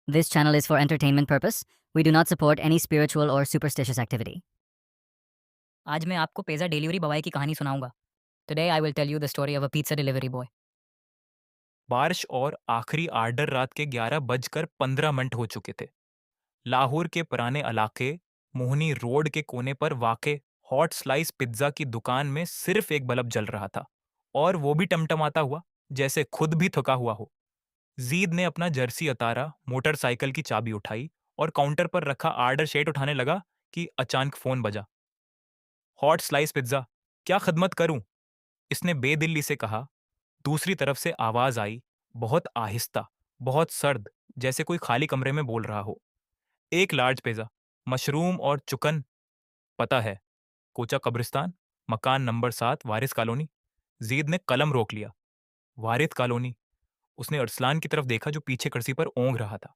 This channel is for entertainment purpose. We do not support any spiritual or superstitious activity. आज मैं आपको pizza delivery boy की कहानी सुनाऊंगा. Today I will tell you the story of a pizza delivery boy. बारिश और आखिरी order रात के 11:15 हो चुके थे। लाहौर के पुराने इलाके मोहनी रोड के कोने पर वाक़े हॉट स्लाइस पिज्ज़ा की दुकान में सिर्फ एक बल्ब जल रहा था, और वो भी टमटमाता हुआ, जैसे खुद भी थका हुआ हो। जीद ने अपना जर्सी उतारा, मोटरसाइकिल की चाबी उठाई और काउंटर पर रखा आर्डर शीट उठाने लगा कि अचानक फोन बजा। हॉट स्लाइस पिज्ज़ा, क्या खदमत करूं? इसने बेदिल्ली से कहा। दूसरी तरफ से आवाज आई, बहुत आहिस्ता, बहुत सर्द, जैसे कोई खाली कमरे में बोल रहा हो। एक लार्ज पिज्जा, मशरूम और चिकन। पता है, कोचा कब्रिस्तान, मकान नंबर 7, वारिस कॉलोनी। जीद ने कलम रोक लिया। वारिस कॉलोनी। उसने अरसलान की तरफ देखा जो पीछे कुर्सी पर ओंघ रहा था।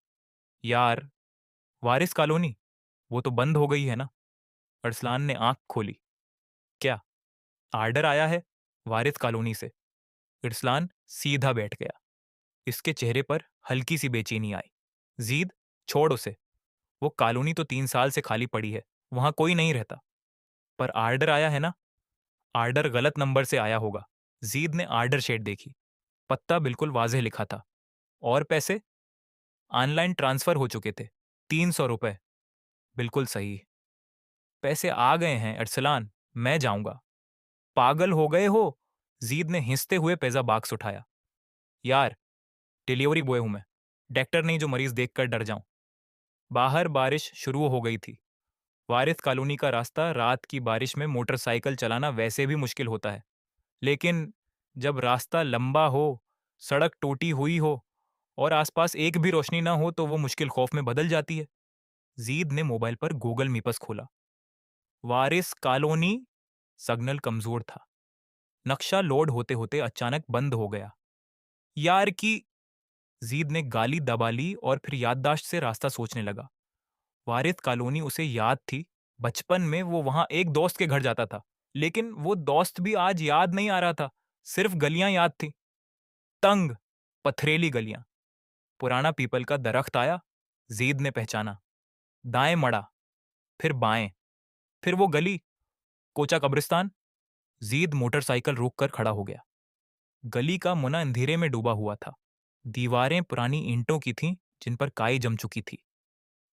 यार, वारिस कॉलोनी, वो तो बंद हो गई है ना? अरसलान ने आंख खोली। क्या आर्डर आया है? वारिस कॉलोनी से। अरसलान सीधा बैठ गया। इसके चेहरे पर हल्की सी बेचैनी आई। जीद, छोड़ उसे। वो कॉलोनी तो 3 साल से खाली पड़ी है, वहां कोई नहीं रहता। पर आर्डर आया है ना? आर्डर गलत नंबर से आया होगा। जीद ने आर्डर शीट देखी। पत्ता बिल्कुल वाज़ेह लिखा था। और पैसे? ऑनलाइन ट्रांसफर हो चुके थे। 300 रुपए। बिल्कुल सही। पैसे आ गए हैं अरसलान, मैं जाऊंगा। पागल हो गए हो? जीद ने हिंसते हुए पिज्जा बॉक्स उठाया। यार, डिलीवरी बॉय हूं मैं, डॉक्टर नहीं जो मरीज देखकर डर जाऊं। बाहर बारिश शुरू हो गई थी। वारिस कॉलोनी का रास्ता रात की बारिश में मोटरसाइकिल चलाना वैसे भी मुश्किल होता है, लेकिन जब रास्ता लंबा हो, सड़क टूटी हुई हो और आसपास एक भी रोशनी ना हो तो वो मुश्किल खौफ में बदल जाती है। जीद ने मोबाइल पर गूगल मैप्स खोला। वारिस कॉलोनी। सिग्नल कमजोर था। नक्शा लोड होते होते अचानक बंद हो गया। यार की। जीद ने गाली दबा ली और फिर याददाश्त से रास्ता सोचने लगा। वारिस कॉलोनी उसे याद थी। बचपन में वो वहां एक दोस्त के घर जाता था, लेकिन वो दोस्त भी आज याद नहीं आ रहा था। सिर्फ गलियां याद थी। तंग, पथरेली गलियां। पुराना पीपल का दरख्त आया। जीद ने पहचाना। दाएं मड़ा, फिर बाएं, फिर वो गली, कोचा कब्रिस्तान। जीद मोटरसाइकिल रोककर खड़ा हो गया। गली का मुना अंधेरे में डूबा हुआ था। दीवारें पुरानी ईंटों की थीं, जिन पर काई जम चुकी थी।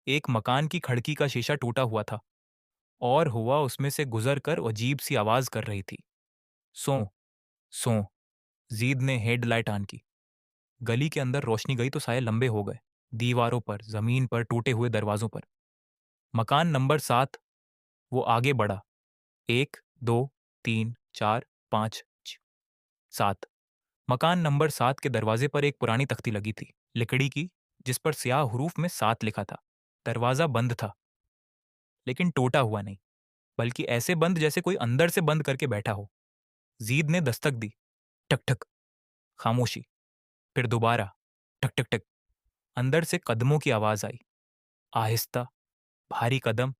एक मकान की खिड़की का शीशा टूटा हुआ था, और हुआ उसमें से गुजर कर अजीब सी आवाज कर रही थी। सो, सो। जीद ने हेडलाइट ऑन की। गली के अंदर रोशनी गई तो साए लंबे हो गए, दीवारों पर, जमीन पर, टूटे हुए दरवाजों पर। मकान नंबर 7। वो आगे बढ़ा। 1, 2, 3, 4, 5, 7। मकान नंबर 7 के दरवाजे पर एक पुरानी तख्ती लगी थी, लकड़ी की, जिस पर स्याह हरूफ में 7 लिखा था। दरवाजा बंद था, लेकिन टूटा हुआ नहीं, बल्कि ऐसे बंद जैसे कोई अंदर से बंद करके बैठा हो। जीद ने दस्तक दी। ठक ठक। खामोशी। फिर दोबारा। ठक ठक ठक। अंदर से कदमों की आवाज आई। आहिस्ता, भारी कदम,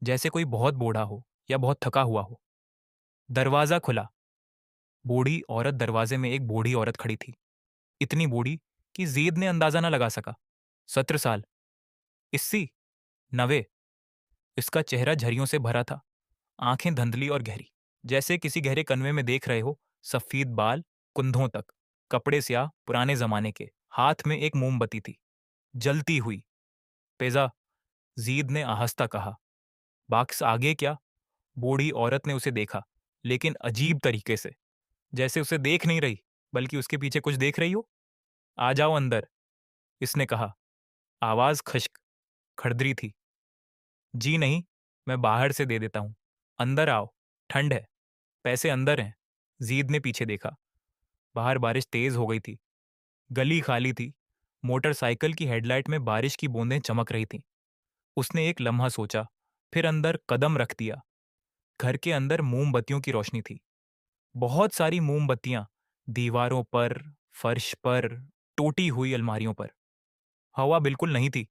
जैसे कोई बहुत बूढ़ा हो या बहुत थका हुआ हो। दरवाजा खुला। बूढ़ी औरत दरवाजे में एक बूढ़ी औरत खड़ी थी। इतनी बूढ़ी कि जीद ने अंदाजा न लगा सका। 17 साल, 80, 90। इसका चेहरा झरियों से भरा था। आंखें धुंधली और गहरी, जैसे किसी गहरे कन्वे में देख रहे हो। सफेद बाल कुंधों तक, कपड़े स्याह पुराने जमाने के। हाथ में एक मोमबत्ती थी, जलती हुई। पेजा, जीद ने आहिस्ता कहा। बाक्स आगे क्या? बूढ़ी औरत ने उसे देखा, लेकिन अजीब तरीके से, जैसे उसे देख नहीं रही, बल्कि उसके पीछे कुछ देख रही हो। आ जाओ अंदर, इसने कहा। आवाज खश्क, खड़दरी थी। जी नहीं, मैं बाहर से दे देता हूं। अंदर आओ, ठंड है। पैसे अंदर हैं। जीद ने पीछे देखा। बाहर बारिश तेज हो गई थी। गली खाली थी। मोटरसाइकिल की हेडलाइट में बारिश की बूंदें चमक रही थीं। उसने एक लम्हा सोचा, फिर अंदर कदम रख दिया। घर के अंदर मोमबत्तियों की रोशनी थी। बहुत सारी मोमबत्तियां, दीवारों पर, फर्श पर, टूटी हुई अलमारियों पर। हवा बिल्कुल नहीं थी,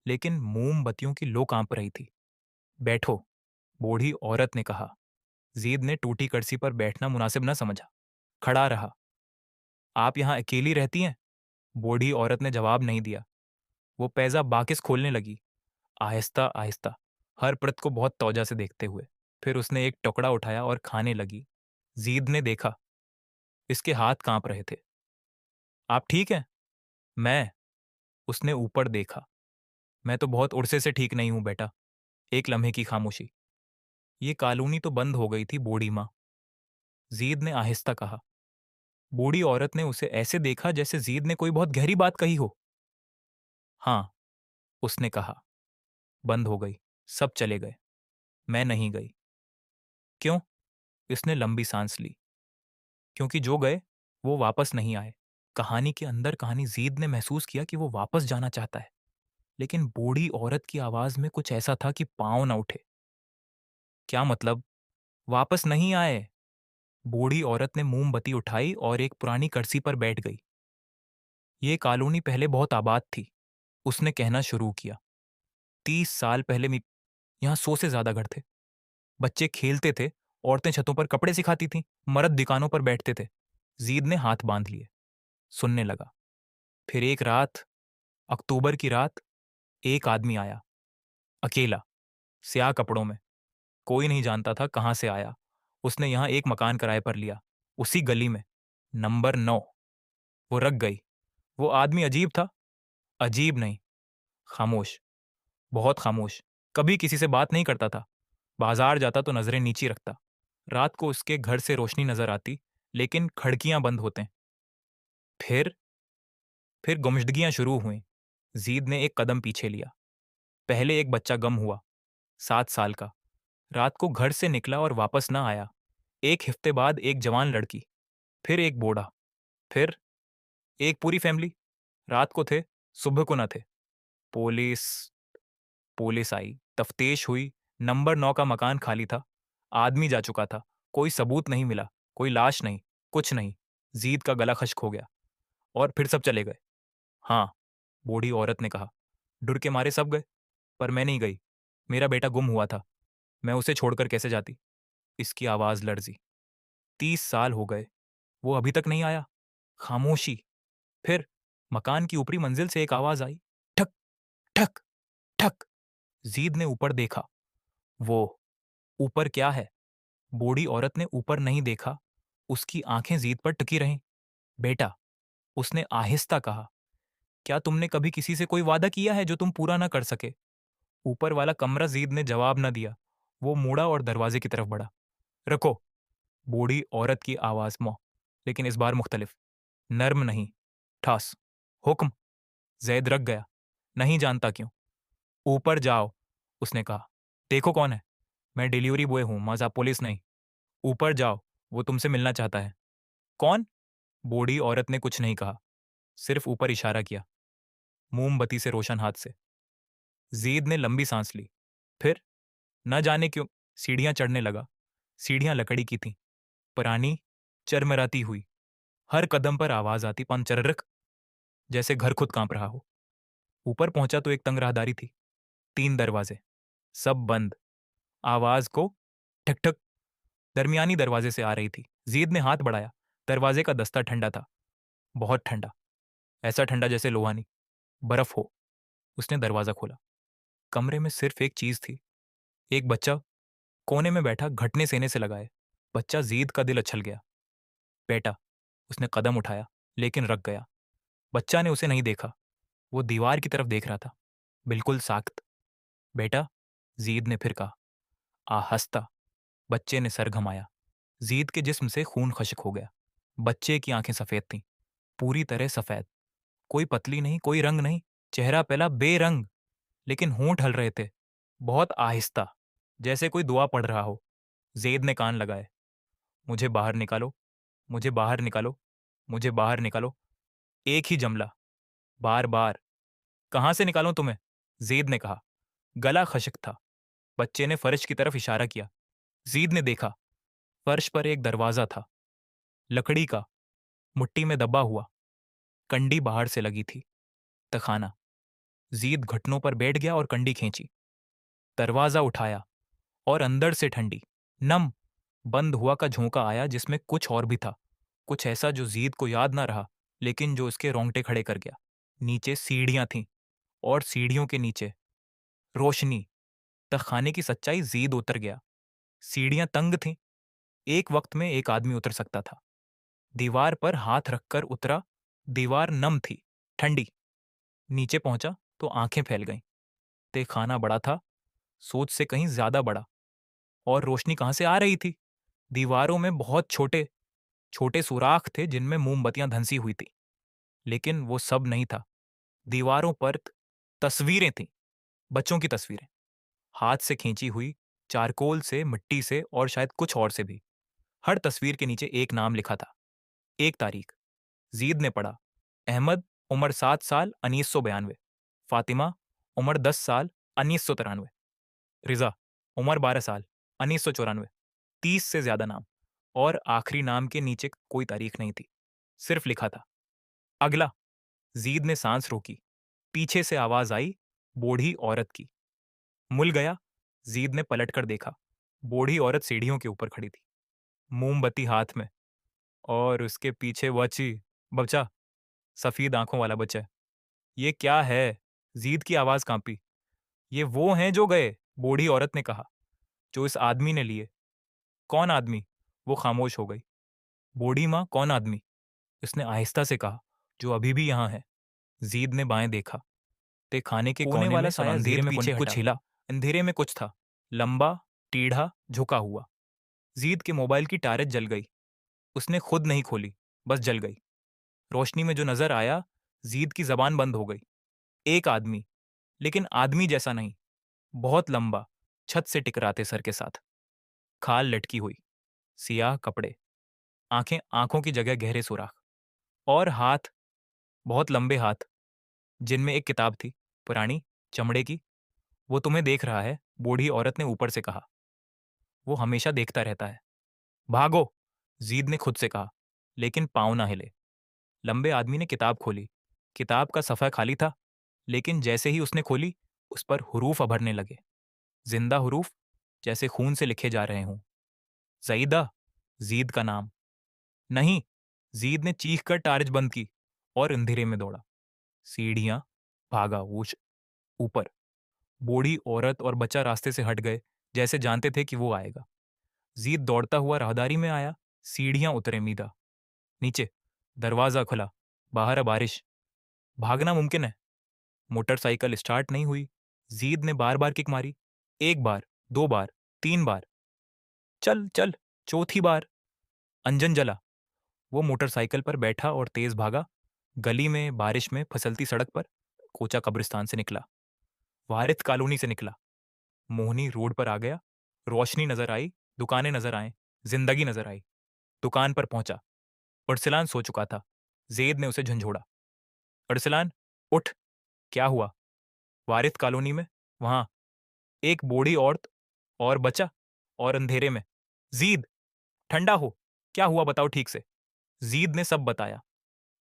लेकिन मोमबत्तियों की लो कांप रही थी। बैठो, बूढ़ी औरत ने कहा। जीद ने टूटी कुर्सी पर बैठना मुनासिब न समझा। खड़ा रहा। आप यहां अकेली रहती हैं? बूढ़ी औरत ने जवाब नहीं दिया। वो पैजा बाकिस खोलने लगी, आहिस्ता आहिस्ता, हर परत को बहुत तौजा से देखते हुए। फिर उसने एक टुकड़ा उठाया और खाने लगी। जीद ने देखा, इसके हाथ कांप रहे थे। आप ठीक हैं? मैं? उसने ऊपर देखा। मैं तो बहुत उड़से से ठीक नहीं हूं बेटा। एक लम्हे की खामोशी। ये कॉलोनी तो बंद हो गई थी बूढ़ी माँ, जीद ने आहिस्ता कहा। बूढ़ी औरत ने उसे ऐसे देखा जैसे जीद ने कोई बहुत गहरी बात कही हो। हाँ, उसने कहा, बंद हो गई, सब चले गए, मैं नहीं गई। क्यों? इसने लंबी सांस ली। क्योंकि जो गए वो वापस नहीं आए। कहानी के अंदर कहानी जीद ने महसूस किया कि वो वापस जाना चाहता है, लेकिन बूढ़ी औरत की आवाज में कुछ ऐसा था कि पांव न उठे। क्या मतलब? वापस नहीं आए? बूढ़ी औरत ने मोमबत्ती उठाई और एक पुरानी कुर्सी पर बैठ गई। ये कॉलोनी पहले बहुत आबाद थी, उसने कहना शुरू किया। 30 साल पहले यहाँ 100 से ज्यादा घर थे। बच्चे खेलते थे, औरतें छतों पर कपड़े सिखाती थीं, मर्द दुकानों पर बैठते थे। जीद ने हाथ बांध लिए, सुनने लगा। फिर एक रात, अक्टूबर की रात, एक आदमी आया, अकेला, स्याह कपड़ों में। कोई नहीं जानता था कहां से आया। उसने यहां एक मकान किराए पर लिया, उसी गली में, नंबर 9। वो रख गई। वो आदमी अजीब था। अजीब नहीं, खामोश, बहुत खामोश। कभी किसी से बात नहीं करता था। बाजार जाता तो नजरें नीची रखता। रात को उसके घर से रोशनी नजर आती, लेकिन खिड़कियां बंद होते। फिर फिर गुमशुदगियां शुरू हुई। जीद ने एक कदम पीछे लिया। पहले एक बच्चा गम हुआ, 7 साल का। रात को घर से निकला और वापस ना आया। एक हफ्ते बाद एक जवान लड़की, फिर एक बूढ़ा, फिर एक पूरी फैमिली। रात को थे, सुबह को न थे। पुलिस पुलिस आई, तफ्तीश हुई। नंबर 9 का मकान खाली था। आदमी जा चुका था। कोई सबूत नहीं मिला, कोई लाश नहीं, कुछ नहीं। जीद का गला खश्क हो गया। और फिर सब चले गए। हाँ, बूढ़ी औरत ने कहा। डर के मारे सब गए, पर मैं नहीं गई। मेरा बेटा गुम हुआ था, मैं उसे छोड़कर कैसे जाती? इसकी आवाज लर्जी। 30 साल हो गए, वो अभी तक नहीं आया। खामोशी। फिर मकान की ऊपरी मंजिल से एक आवाज आई, ठक ठक ठक। जीद ने ऊपर देखा। वो ऊपर क्या है? बूढ़ी औरत ने ऊपर नहीं देखा। उसकी आंखें जीद पर टिकी रहीं। बेटा, उसने आहिस्ता कहा, क्या तुमने कभी किसी से कोई वादा किया है जो तुम पूरा ना कर सके? ऊपर वाला कमरा जीद ने जवाब न दिया। वो मुड़ा और दरवाजे की तरफ बढ़ा। रखो। बूढ़ी औरत की आवाज मौ, लेकिन इस बार मुख्तलिफ, नर्म नहीं, ठास। हुक्म। जैद रख गया। नहीं जानता क्यों। ऊपर जाओ, उसने कहा। देखो कौन है। मैं डिलीवरी बॉय हूं, मजा पुलिस नहीं। ऊपर जाओ, वो तुमसे मिलना चाहता है। कौन? बूढ़ी औरत ने कुछ नहीं कहा, सिर्फ ऊपर इशारा किया, मोमबत्ती से रोशन हाथ से। जीद ने लंबी सांस ली। फिर न जाने क्यों सीढ़ियां चढ़ने लगा। सीढ़ियां लकड़ी की थीं, पुरानी, चरमराती हुई। हर कदम पर आवाज आती, पंचररक, जैसे घर खुद कांप रहा हो। ऊपर पहुंचा तो एक तंग राहदारी थी। 3 दरवाजे, सब बंद। आवाज को ठक ठक दरमियानी दरवाजे से आ रही थी। जीद ने हाथ बढ़ाया। दरवाजे का दस्ता ठंडा था, बहुत ठंडा, ऐसा ठंडा जैसे लोहा नहीं, बर्फ हो। उसने दरवाजा खोला। कमरे में सिर्फ एक चीज थी, एक बच्चा कोने में बैठा, घटने सेने से लगाए। बच्चा। जीद का दिल उछल गया। बेटा, उसने कदम उठाया, लेकिन रख गया। बच्चा ने उसे नहीं देखा। वो दीवार की तरफ देख रहा था, बिल्कुल साख्त। बेटा, जीद ने फिर कहा। आहस्ता। बच्चे ने सर घमाया। जीद के जिस्म से खून खश्क हो गया। बच्चे की आंखें सफेद थीं, पूरी तरह सफेद। कोई पतली नहीं, कोई रंग नहीं। चेहरा पहला बेरंग, लेकिन होंठ हल रहे थे, बहुत आहिस्ता, जैसे कोई दुआ पढ़ रहा हो। जेद ने कान लगाए। मुझे बाहर निकालो, मुझे बाहर निकालो, मुझे बाहर निकालो। एक ही जमला, बार बार। कहां से निकालूं तुम्हें? जेद ने कहा। गला खश्क था। बच्चे ने फर्श की तरफ इशारा किया। जीद ने देखा, फर्श पर एक दरवाजा था, लकड़ी का, मुट्ठी में दबा हुआ। कंडी बाहर से लगी थी, तखाना। जीद घुटनों पर बैठ गया और कंडी खींची। दरवाजा उठाया, और अंदर से ठंडी, नम, बंद हुआ का झोंका आया, जिसमें कुछ और भी था। कुछ ऐसा जो जीद को याद ना रहा, लेकिन जो उसके रोंगटे खड़े कर गया। नीचे सीढ़ियां थीं, और सीढ़ियों के नीचे रोशनी। तहखाने की सच्चाई जीद उतर गया। सीढ़ियां तंग थीं। एक वक्त में एक आदमी उतर सकता था। दीवार पर हाथ रखकर उतरा। दीवार नम थी, ठंडी। नीचे पहुंचा तो आंखें फैल गईं। तहखाना बड़ा था, सोच से कहीं ज्यादा बड़ा। और रोशनी कहां से आ रही थी? दीवारों में बहुत छोटे छोटे सुराख थे जिनमें मोमबत्तियां धंसी हुई थी। लेकिन वो सब नहीं था। दीवारों पर तस्वीरें थीं, बच्चों की तस्वीरें, हाथ से खींची हुई, चारकोल से, मिट्टी से और शायद कुछ और से भी। हर तस्वीर के नीचे एक नाम लिखा था, एक तारीख। जीद ने पढ़ा, अहमद, उम्र 7 साल, 1992। फातिमा, उम्र 10 साल, 1993। रिजा, उम्र 12 साल, 1994। 30 से ज्यादा नाम। और आखिरी नाम के नीचे कोई तारीख नहीं थी, सिर्फ लिखा था, अगला। जीद ने सांस रोकी। पीछे से आवाज आई, बूढ़ी औरत की। मुल गया। जीद ने पलटकर देखा। बूढ़ी औरत सीढ़ियों के ऊपर खड़ी थी, मोमबत्ती हाथ में। और उसके पीछे बच्ची, बच्चा, सफेद आंखों वाला बच्चा। ये क्या है? जीद की आवाज कांपी। ये वो हैं जो गए, बूढ़ी औरत ने कहा, जो इस आदमी ने लिए। कौन आदमी? वो खामोश हो गई। बूढ़ी माँ, कौन आदमी? इसने आहिस्ता से कहा, जो अभी भी यहां है। जीद ने बाएं देखा। ते खाने के कोने वाला साया जीद पीछे कुछ हिला। अंधेरे में कुछ था, लंबा, टीढ़ा, झुका हुआ। जीद के मोबाइल की टारच जल गई। उसने खुद नहीं खोली, बस जल गई। रोशनी में जो नजर आया, जीद की जबान बंद हो गई। एक आदमी, लेकिन आदमी जैसा नहीं, बहुत लंबा, छत से टकराते सर के साथ, खाल लटकी हुई, सियाह कपड़े, आंखें, आंखों की जगह गहरे सुराख, और हाथ, बहुत लंबे हाथ, जिनमें एक किताब थी, पुरानी, चमड़े की। वो तुम्हें देख रहा है, बूढ़ी औरत ने ऊपर से कहा। वो हमेशा देखता रहता है। भागो, जीद ने खुद से कहा, लेकिन पांव ना हिले। लंबे आदमी ने किताब खोली। किताब का सफ़ा खाली था, लेकिन जैसे ही उसने खोली, उस पर हुरूफ अभरने लगे। जिंदा हुरूफ, जैसे खून से लिखे जा रहे हों। सईदा, जीद का नाम। नहीं। जीद ने चीख कर टार्च बंद की और अंधेरे में दौड़ा। सीढ़ियां, भागा ऊंच ऊपर। बूढ़ी औरत और बच्चा रास्ते से हट गए, जैसे जानते थे कि वो आएगा। जीद दौड़ता हुआ राहदारी में आया। सीढ़ियां उतरे मीदा। नीचे दरवाजा खुला। बाहर बारिश। भागना मुमकिन है। मोटरसाइकिल स्टार्ट नहीं हुई। जीद ने बार बार किक मारी। एक बार, दो बार, तीन बार। चल चल। चौथी बार अंजन जला। वो मोटरसाइकिल पर बैठा और तेज भागा। गली में, बारिश में, फिसलती सड़क पर। कोचा कब्रिस्तान से निकला। वारिथ कॉलोनी से निकला। मोहनी रोड पर आ गया। रोशनी नजर आई, दुकानें नजर आए, जिंदगी नजर आई। दुकान पर पहुंचा। अरसलान सो चुका था। जेद ने उसे झंझोड़ा। अरसलान, उठ। क्या हुआ? वारिथ कॉलोनी में, वहां एक बूढ़ी औरत और बच्चा, और अंधेरे में। जीद, ठंडा हो। क्या हुआ बताओ ठीक से। जीद ने सब बताया,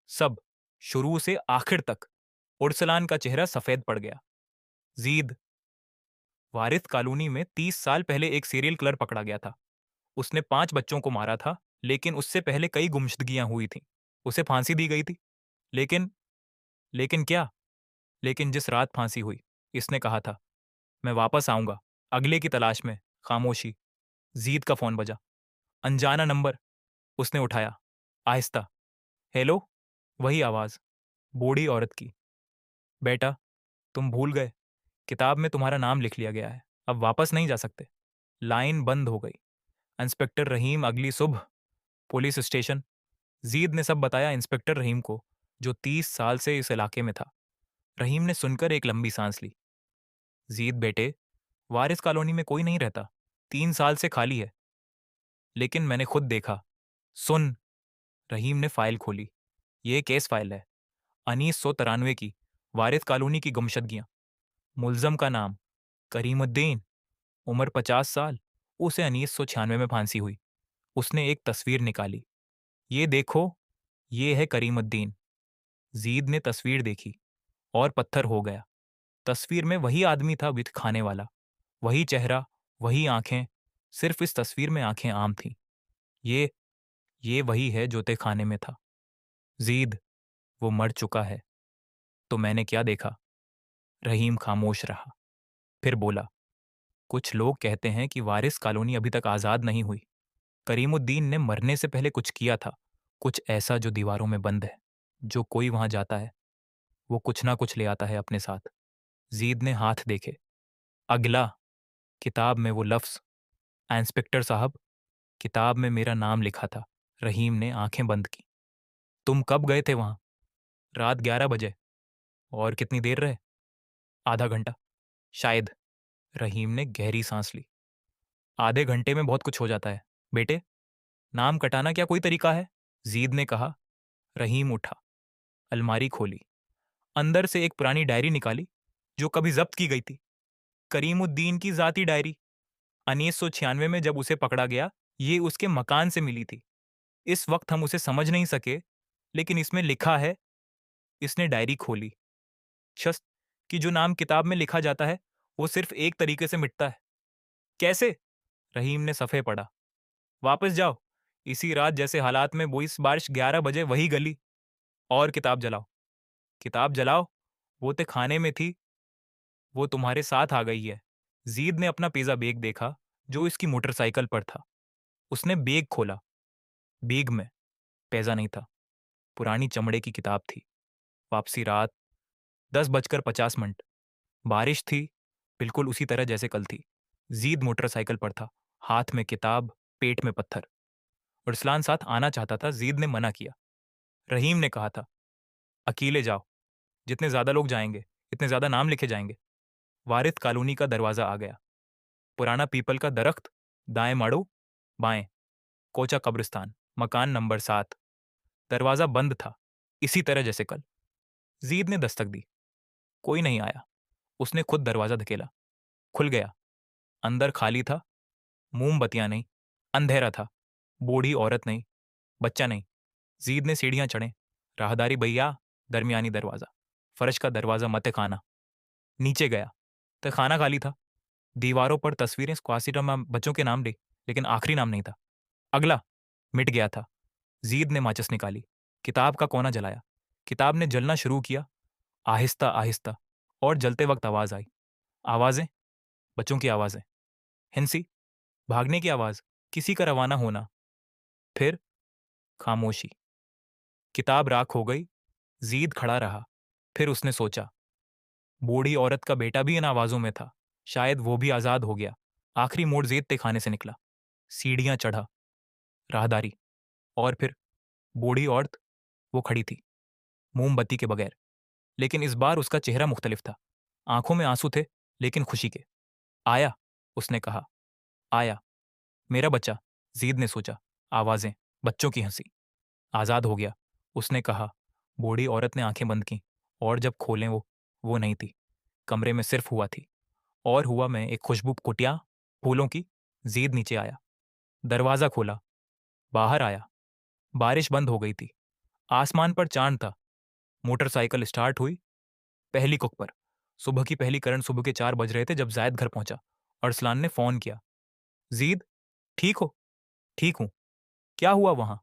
सब, शुरू से आखिर तक। उर्सलान का चेहरा सफेद पड़ गया। जीद, वारिथ कॉलोनी में 30 साल पहले एक सीरियल किलर पकड़ा गया था। उसने 5 बच्चों को मारा था, लेकिन उससे पहले कई गुमशुदगियां हुई थीं। उसे फांसी दी गई थी। लेकिन, लेकिन क्या? लेकिन जिस रात फांसी हुई, इसने कहा था, मैं वापस आऊंगा, अगले की तलाश में। खामोशी। जीद का फोन बजा। अनजाना नंबर। उसने उठाया, आहिस्ता। हेलो। वही आवाज, बूढ़ी औरत की। बेटा, तुम भूल गए, किताब में तुम्हारा नाम लिख लिया गया है, अब वापस नहीं जा सकते। लाइन बंद हो गई। इंस्पेक्टर रहीम, अगली सुबह, पुलिस स्टेशन। जीद ने सब बताया इंस्पेक्टर रहीम को, जो 30 साल से इस इलाके में था। रहीम ने सुनकर एक लंबी सांस ली। जीद बेटे, वारिस कॉलोनी में कोई नहीं रहता, 3 साल से खाली है। लेकिन मैंने खुद देखा। सुन। रहीम ने फाइल खोली। ये केस फाइल है, 1993 की, वारिस कॉलोनी की गुमशदगियां। मुलजम का नाम करीमुद्दीन, उम्र 50 साल। उसे 1996 में फांसी हुई। उसने एक तस्वीर निकाली। ये देखो, ये है करीमुद्दीन। जीद ने तस्वीर देखी और पत्थर हो गया। तस्वीर में वही आदमी था विथ खाने वाला, वही चेहरा, वही आंखें। सिर्फ इस तस्वीर में आंखें आम थीं। ये ये वही है जो ते खाने में था। जीद, वो मर चुका है। तो मैंने क्या देखा? रहीम खामोश रहा। फिर बोला, कुछ लोग कहते हैं कि वारिस कॉलोनी अभी तक आज़ाद नहीं हुई। करीमुद्दीन ने मरने से पहले कुछ किया था, कुछ ऐसा जो दीवारों में बंद है। जो कोई वहां जाता है वो कुछ ना कुछ ले आता है अपने साथ। जीद ने हाथ देखे। अगला, किताब में वो लफ्ज, इंस्पेक्टर साहब, किताब में मेरा नाम लिखा था। रहीम ने आंखें बंद की। तुम कब गए थे वहां? रात 11 बजे। और कितनी देर रहे? आधा घंटा शायद। रहीम ने गहरी सांस ली। आधे घंटे में बहुत कुछ हो जाता है बेटे। नाम कटाना क्या कोई तरीका है? जीद ने कहा। रहीम उठा, अलमारी खोली, अंदर से एक पुरानी डायरी निकाली जो कभी जब्त की गई थी। करीमुद्दीन की जाती डायरी। 1996 में जब उसे पकड़ा गया, ये उसके मकान से मिली थी। इस वक्त हम उसे समझ नहीं सके, लेकिन इसमें लिखा है। इसने डायरी खोली। शख्स कि जो नाम किताब में लिखा जाता है वो सिर्फ एक तरीके से मिटता है। कैसे? रहीम ने सफ़े पढ़ा। वापस जाओ, इसी रात जैसे हालात में वो इस बारिश 11 बजे वही गली। और किताब जलाओ। किताब जलाओ। वो ते खाने में थी, वो तुम्हारे साथ आ गई है। जीद ने अपना पिज्जा बेग देखा जो इसकी मोटरसाइकिल पर था। उसने बेग खोला। बेग में पैसा नहीं था, पुरानी चमड़े की किताब थी। वापसी रात 10:50। बारिश थी, बिल्कुल उसी तरह जैसे कल थी। जीद मोटरसाइकिल पर था, हाथ में किताब, पेट में पत्थर। उर्सलान साथ आना चाहता था, जीद ने मना किया। रहीम ने कहा था, अकेले जाओ, जितने ज्यादा लोग जाएंगे इतने ज्यादा नाम लिखे जाएंगे। वारिस कॉलोनी का दरवाजा आ गया। पुराना पीपल का दरख्त, दाएं माड़ू, बाएं कोचा कब्रिस्तान, मकान नंबर 7। दरवाजा बंद था, इसी तरह जैसे कल। जीद ने दस्तक दी। कोई नहीं आया। उसने खुद दरवाजा धकेला। खुल गया। अंदर खाली था। मोमबत्तियां नहीं, अंधेरा था। बूढ़ी औरत नहीं, बच्चा नहीं। जीद ने सीढ़ियां चढ़े। राहदारी भैया, दरमियानी दरवाजा, फर्श का दरवाजा मत खाना। नीचे गया तो खाना खाली था। दीवारों पर तस्वीरें स्क्वासिटा बच्चों के नाम ली, लेकिन आखिरी नाम नहीं था। अगला, मिट गया था। जीद ने माचिस निकाली, किताब का कोना जलाया। किताब ने जलना शुरू किया, आहिस्ता आहिस्ता। और जलते वक्त आवाज आई। आवाजें, बच्चों की आवाजें। हिंसी, भागने की आवाज, किसी का रवाना होना। फिर खामोशी। किताब राख हो गई। जीद खड़ा रहा। फिर उसने सोचा, बूढ़ी औरत का बेटा भी इन आवाजों में था। शायद वो भी आजाद हो गया। आखिरी मोड़ जेद ते खाने से निकला। सीढ़ियां चढ़ा। राहदारी। और फिर बूढ़ी औरत, वो खड़ी थी, मोमबत्ती के बगैर। लेकिन इस बार उसका चेहरा मुख्तलिफ था। आंखों में आंसू थे, लेकिन खुशी के। आया, उसने कहा। आया, मेरा बच्चा। जीद ने सोचा, आवाजें, बच्चों की हंसी। आजाद हो गया, उसने कहा। बूढ़ी औरत ने आंखें बंद की, और जब खोलें वो नहीं थी। कमरे में सिर्फ हुआ थी। और हुआ में एक खुशबू कुटिया, फूलों की। जीद नीचे आया। दरवाजा खोला। बाहर आया। बारिश बंद हो गई थी। आसमान पर चांद था। मोटरसाइकिल स्टार्ट हुई। पहली कुक पर। सुबह की पहली करण सुबह के 4 बज रहे थे जब जायद घर पहुंचा। अरसलान ने फोन किया। जीद, ठीक हो? ठीक हूं। क्या हुआ वहां?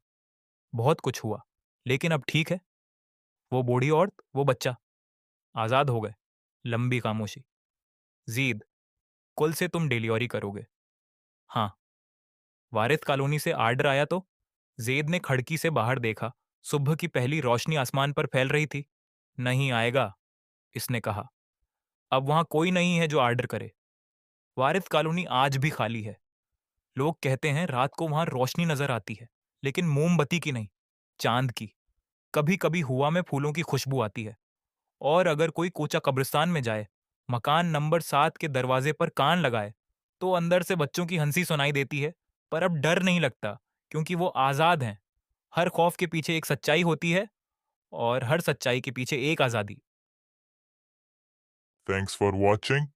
बहुत कुछ हुआ, लेकिन अब ठीक है। वो बूढ़ी औरत, वो बच्चा, आजाद हो गए। लंबी खामोशी। जीद, कल से तुम डिलीवरी करोगे? हाँ। वारिस कॉलोनी से आर्डर आया तो? जेद ने खिड़की से बाहर देखा। सुबह की पहली रोशनी आसमान पर फैल रही थी। नहीं आएगा, इसने कहा। अब वहां कोई नहीं है जो आर्डर करे। वारिस कॉलोनी आज भी खाली है। लोग कहते हैं रात को वहां रोशनी नजर आती है, लेकिन मोमबत्ती की नहीं, चांद की। कभी कभी हुआ में फूलों की खुशबू आती है। और अगर कोई कोचा कब्रिस्तान में जाए, मकान नंबर 7 के दरवाजे पर कान लगाए, तो अंदर से बच्चों की हंसी सुनाई देती है। पर अब डर नहीं लगता, क्योंकि वो आजाद हैं। हर खौफ के पीछे एक सच्चाई होती है, और हर सच्चाई के पीछे एक आजादी। Thanks for watching.